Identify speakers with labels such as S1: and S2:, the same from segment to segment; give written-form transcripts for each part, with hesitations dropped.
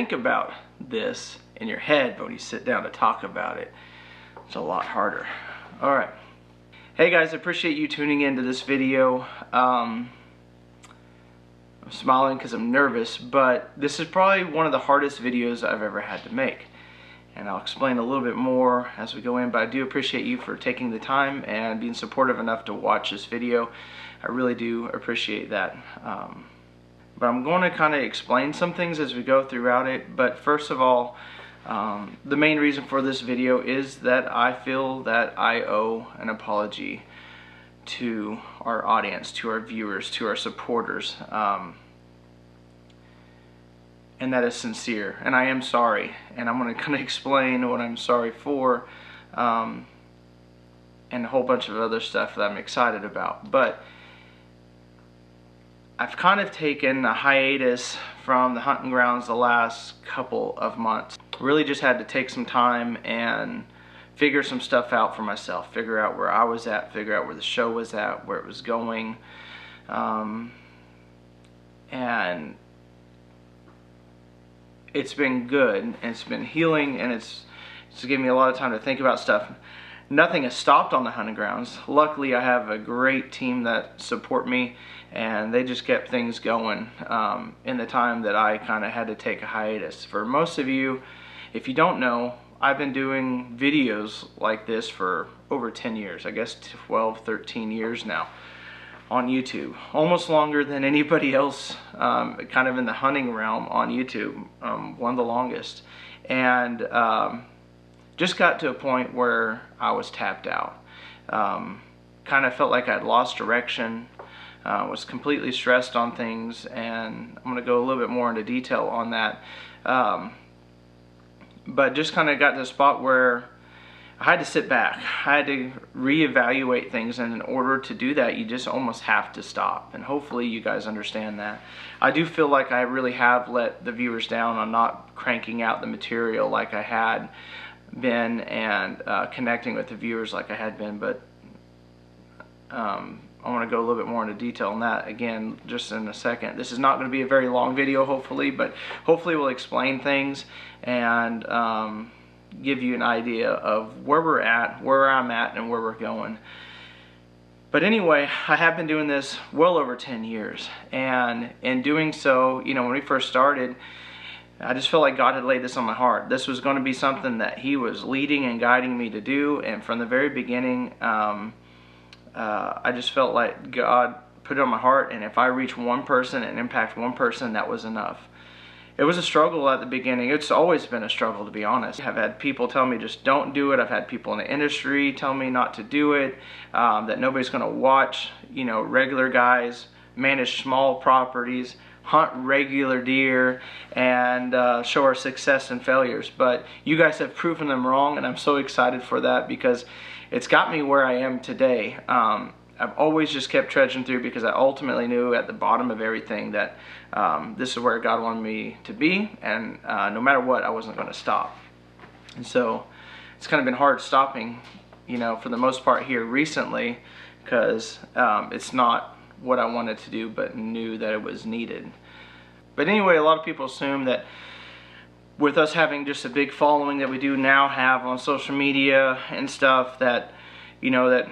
S1: think about this in your head, but when you sit down to talk about it, it's a lot harder. Alright. Hey guys, I appreciate you tuning into this video. I'm smiling because I'm nervous, but this is probably one of the hardest videos I've ever had to make. And I'll explain a little bit more as we go in, but I do appreciate you for taking the time and being supportive enough to watch this video. I really do appreciate that. But I'm going to kind of explain some things as we go throughout it. But first of all, the main reason for this video is that I feel that I owe an apology to our audience, to our viewers, to our supporters. And that is sincere, and I am sorry, and I'm going to kind of explain what I'm sorry for, and a whole bunch of other stuff that I'm excited about. But I've kind of taken a hiatus from the hunting grounds the last couple of months. Really just had to take some time and figure some stuff out for myself, figure out where I was at, figure out where the show was at, where it was going, and it's been good, and it's been healing, and it's given me a lot of time to think about stuff. Nothing has stopped on the hunting grounds. Luckily, I have a great team that support me, and they just kept things going in the time that I kind of had to take a hiatus. For most of you, if you don't know, I've been doing videos like this for over 10 years, I guess 12, 13 years now, on YouTube. Almost longer than anybody else kind of in the hunting realm on YouTube, one of the longest. And just got to a point where I was tapped out. Kind of felt like I'd lost direction, was completely stressed on things, and I'm going to go a little bit more into detail on that. But just kind of got to a spot where I had to sit back. I had to reevaluate things, and in order to do that, you just almost have to stop. And hopefully you guys understand that. I do feel like I really have let the viewers down on not cranking out the material like I had been, and connecting with the viewers like I had been, but I want to go a little bit more into detail on that again just in a second. This is not going to be a very long video, hopefully, but hopefully we'll explain things and give you an idea of where we're at, where I'm at, and where we're going. But anyway, I have been doing this well over 10 years, and in doing so, you know, when we first started, I just felt like God had laid this on my heart. This was going to be something that He was leading and guiding me to do, and from the very beginning, I just felt like God put it on my heart, and if I reach one person and impact one person, that was enough. It was a struggle at the beginning. It's always been a struggle, to be honest. I've had people tell me just don't do it. I've had people in the industry tell me not to do it, that nobody's going to watch, you know, regular guys manage small properties, hunt regular deer, and show our success and failures. But you guys have proven them wrong, and I'm so excited for that because it's got me where I am today. I've always just kept trudging through because I ultimately knew at the bottom of everything that this is where God wanted me to be, and no matter what, I wasn't going to stop. And so it's kind of been hard stopping, you know, for the most part here recently, because it's not what I wanted to do, but knew that it was needed. But anyway, a lot of people assume that with us having just a big following that we do now have on social media and stuff, that, you know, that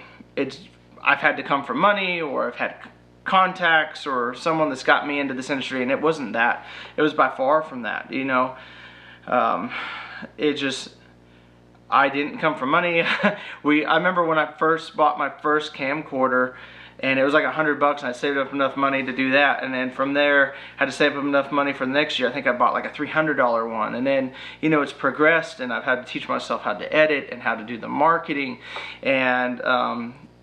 S1: I've had to come from money, or I've had contacts, or someone that's got me into this industry, and it wasn't that. It was by far from that, you know. I didn't come from money. I remember when I first bought my first camcorder, and it was like $100, and I saved up enough money to do that, and then from there had to save up enough money for the next year. I think I bought like a $300 one, and then, you know, it's progressed, and I've had to teach myself how to edit and how to do the marketing, and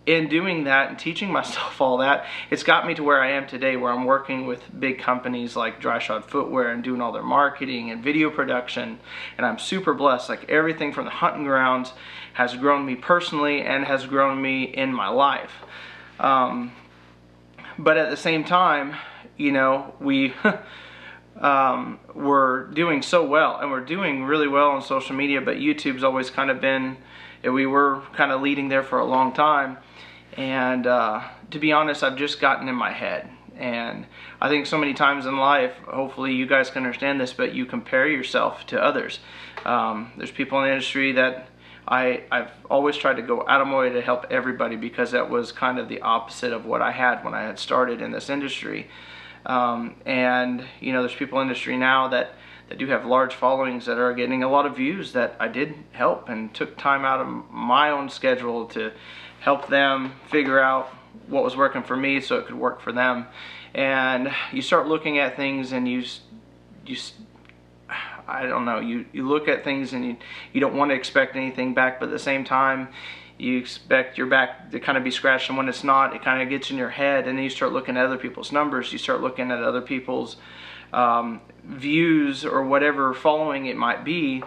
S1: in doing that and teaching myself all that, it's got me to where I am today, where I'm working with big companies like Dry Shod Footwear and doing all their marketing and video production, and I'm super blessed. Like, everything from the hunting grounds has grown me personally and has grown me in my life. But at the same time, you know, we're doing so well, and we're doing really well on social media, but YouTube's always kind of been, we were kind of leading there for a long time. And to be honest, I've just gotten in my head, And I think so many times in life, hopefully you guys can understand this, but you compare yourself to others. There's people in the industry that I've always tried to go out of my way to help everybody, because that was kind of the opposite of what I had when I had started in this industry. And you know, there's people in the industry now that do have large followings that are getting a lot of views that I did help and took time out of my own schedule to help them figure out what was working for me so it could work for them. And you start looking at things and you I don't know, you look at things and you don't want to expect anything back, but at the same time you expect your back to kind of be scratched, and when it's not, it kind of gets in your head, and then you start looking at other people's numbers, you start looking at other people's views or whatever following it might be,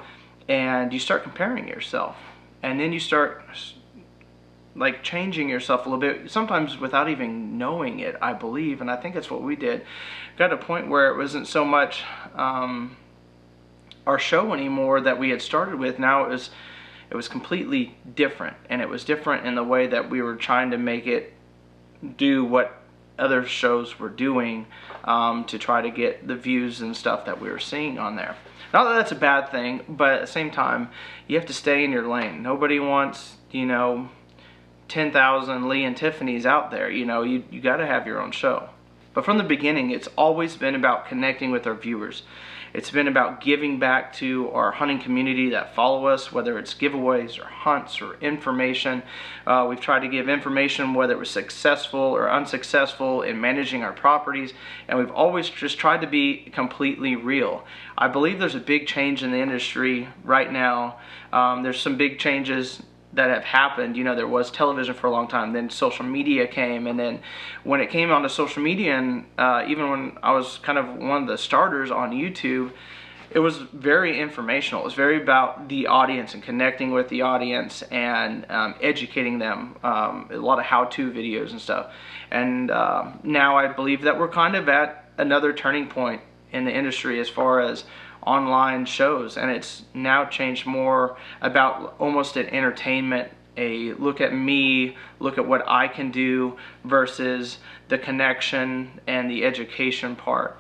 S1: and you start comparing yourself, and then you start like changing yourself a little bit, sometimes without even knowing it, I believe. And I think that's what we did. Got to a point where it wasn't so much our show anymore that we had started with. Now it was completely different, and it was different in the way that we were trying to make it do what other shows were doing, to try to get the views and stuff that we were seeing on there. Not that that's a bad thing, but at the same time, you have to stay in your lane. Nobody wants, you know, 10,000 Lee and Tiffany's out there. You know, you got to have your own show. But from the beginning, it's always been about connecting with our viewers. It's been about giving back to our hunting community that follow us, whether it's giveaways or hunts or information. We've tried to give information, whether it was successful or unsuccessful in managing our properties, and we've always just tried to be completely real. I believe there's a big change in the industry right now. There's some big changes that have happened. You know, there was television for a long time, then social media came, and then when it came onto social media, and even when I was kind of one of the starters on YouTube, it was very informational. It was very about the audience and connecting with the audience and educating them, a lot of how-to videos and stuff. And now I believe that we're kind of at another turning point in the industry as far as online shows, and it's now changed more about almost an entertainment, a look at me, look at what I can do, versus the connection and the education part.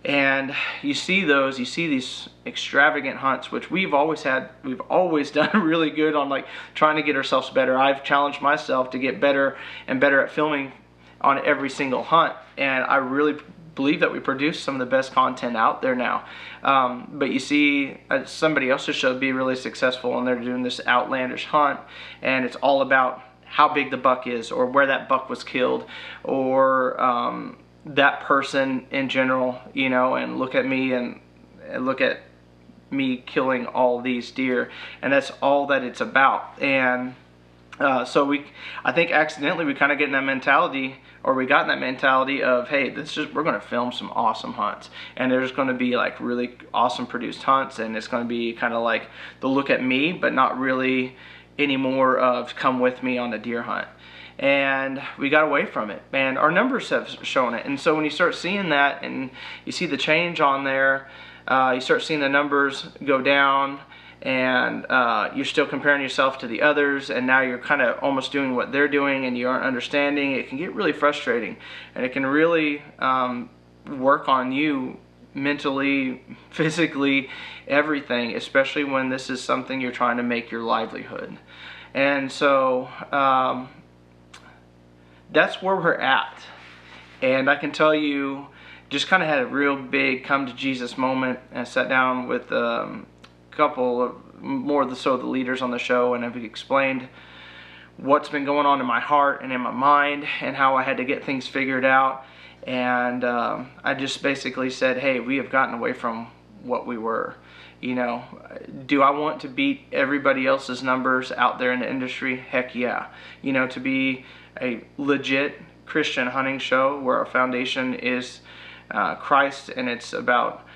S1: And you see these extravagant hunts, which we've always done really good on, like trying to get ourselves better. I've challenged myself to get better and better at filming on every single hunt, and I really believe that we produce some of the best content out there now. But you see somebody else's show be really successful, and they're doing this outlandish hunt, and it's all about how big the buck is, or where that buck was killed, or that person in general, you know, and look at me and look at me killing all these deer, and that's all that it's about. And so I think accidentally we kind of get in that mentality, or we got in that mentality of, hey, we're going to film some awesome hunts, and there's going to be like really awesome produced hunts, and it's going to be kind of like the look at me, but not really any more of come with me on a deer hunt. And we got away from it, and our numbers have shown it. And so when you start seeing that and you see the change on there, you start seeing the numbers go down, and you're still comparing yourself to the others, and now you're kind of almost doing what they're doing, and you aren't understanding. It can get really frustrating, and it can really work on you mentally, physically, everything, especially when this is something you're trying to make your livelihood. And so that's where we're at. And I can tell you, just kind of had a real big come to Jesus moment, and I sat down with couple of more of the leaders on the show, and I've explained what's been going on in my heart and in my mind, and how I had to get things figured out. And I just basically said, hey, we have gotten away from what we were. You know, do I want to beat everybody else's numbers out there in the industry? Heck yeah. You know, to be a legit Christian hunting show where our foundation is Christ, and it's about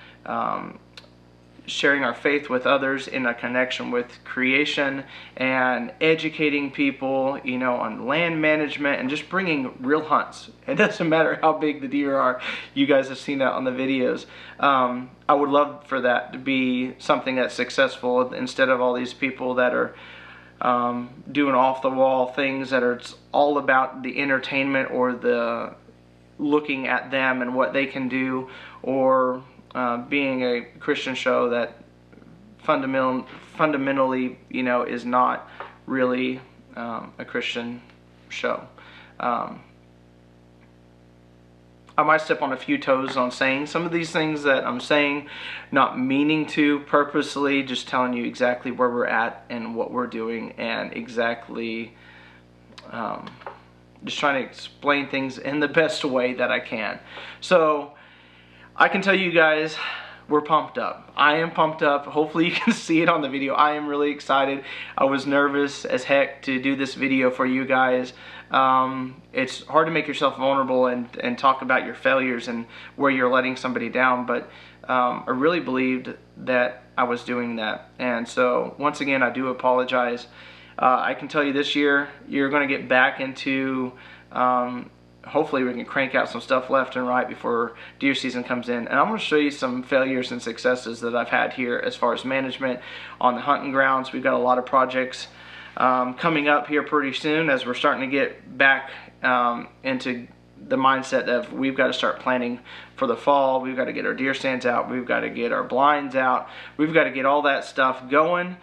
S1: sharing our faith with others in a connection with creation, and educating people, you know, on land management, and just bringing real hunts. It doesn't matter how big the deer are. You guys have seen that on the videos. I would love for that to be something that's successful, instead of all these people that are doing off the wall things that are all about the entertainment or the looking at them and what they can do, or being a Christian show that fundamentally, you know, is not really a Christian show. I might step on a few toes on saying some of these things that I'm saying, not meaning to purposely, just telling you exactly where we're at and what we're doing, and exactly just trying to explain things in the best way that I can. So I can tell you guys, we're pumped up. I am pumped up. Hopefully you can see it on the video. I am really excited. I was nervous as heck to do this video for you guys. It's hard to make yourself vulnerable and talk about your failures and where you're letting somebody down, but I really believed that I was doing that. And so once again, I do apologize. I can tell you this year, you're going to get back into, hopefully we can crank out some stuff left and right before deer season comes in. And I'm going to show you some failures and successes that I've had here as far as management on the hunting grounds. We've got a lot of projects coming up here pretty soon, as we're starting to get back into the mindset of we've got to start planning for the fall. We've got to get our deer stands out. We've got to get our blinds out. We've got to get all that stuff going.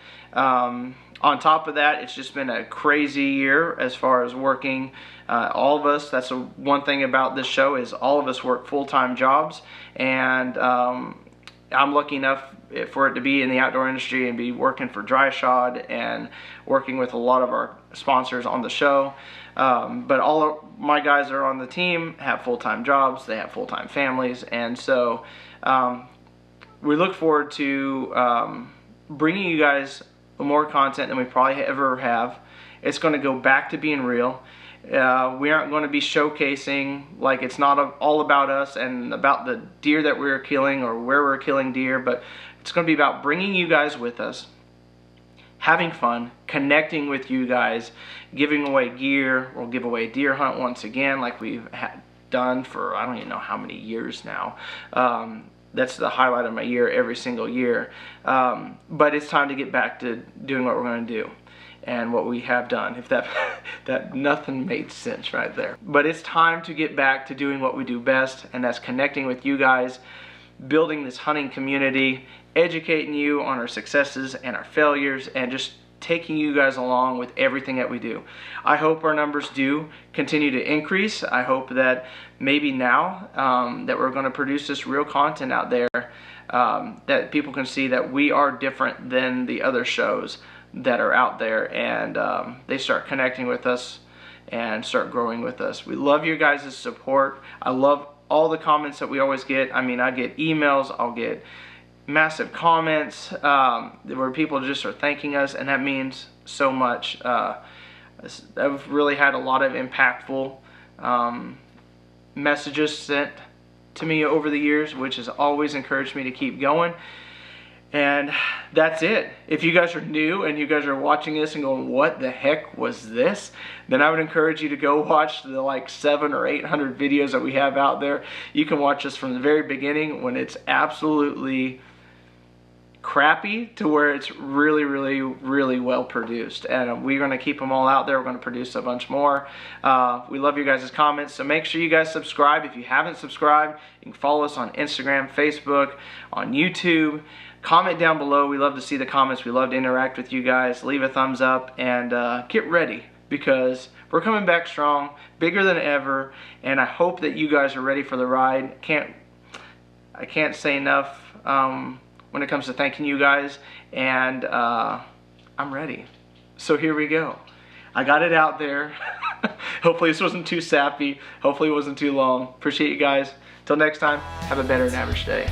S1: On top of that, it's just been a crazy year as far as working. All of us, that's the one thing about this show, is all of us work full-time jobs, and I'm lucky enough for it to be in the outdoor industry and be working for Dry Shod and working with a lot of our sponsors on the show. But all of my guys that are on the team have full-time jobs, they have full-time families, and so we look forward to bringing you guys more content than we probably ever have. It's going to go back to being real. We aren't going to be showcasing, like, it's not all about us and about the deer that we're killing or where we're killing deer, but it's going to be about bringing you guys with us, having fun, connecting with you guys, giving away gear. We'll give away a deer hunt once again, like we've done for I don't even know how many years now. That's the highlight of my year every single year. But it's time to get back to doing what we're going to do and what we have done. If that nothing made sense right there. But it's time to get back to doing what we do best, and that's connecting with you guys, building this hunting community, educating you on our successes and our failures, and just taking you guys along with everything that we do. I hope our numbers do continue to increase. I hope that maybe now that we're going to produce this real content out there, that people can see that we are different than the other shows that are out there, and they start connecting with us and start growing with us. We love your guys' support. I love all the comments that we always get. I mean, I get emails, I'll get massive comments where people just are thanking us, and that means so much. I've really had a lot of impactful messages sent to me over the years, which has always encouraged me to keep going. And that's it. If you guys are new and you guys are watching this and going, what the heck was this? Then I would encourage you to go watch the like 700 or 800 videos that we have out there. You can watch us from the very beginning when it's absolutely crappy to where it's really, really, really well produced. And we're going to keep them all out there. We're going to produce a bunch more. We love your guys' comments, so make sure you guys subscribe. If you haven't subscribed, you can follow us on Instagram, Facebook, on YouTube. Comment down below. We love to see the comments. We love to interact with you guys. Leave a thumbs up, and get ready, because we're coming back strong, bigger than ever, and I hope that you guys are ready for the ride. I can't say enough when it comes to thanking you guys, and I'm ready. So here we go. I got it out there. Hopefully this wasn't too sappy. Hopefully it wasn't too long. Appreciate you guys. Till next time, have a better than average day.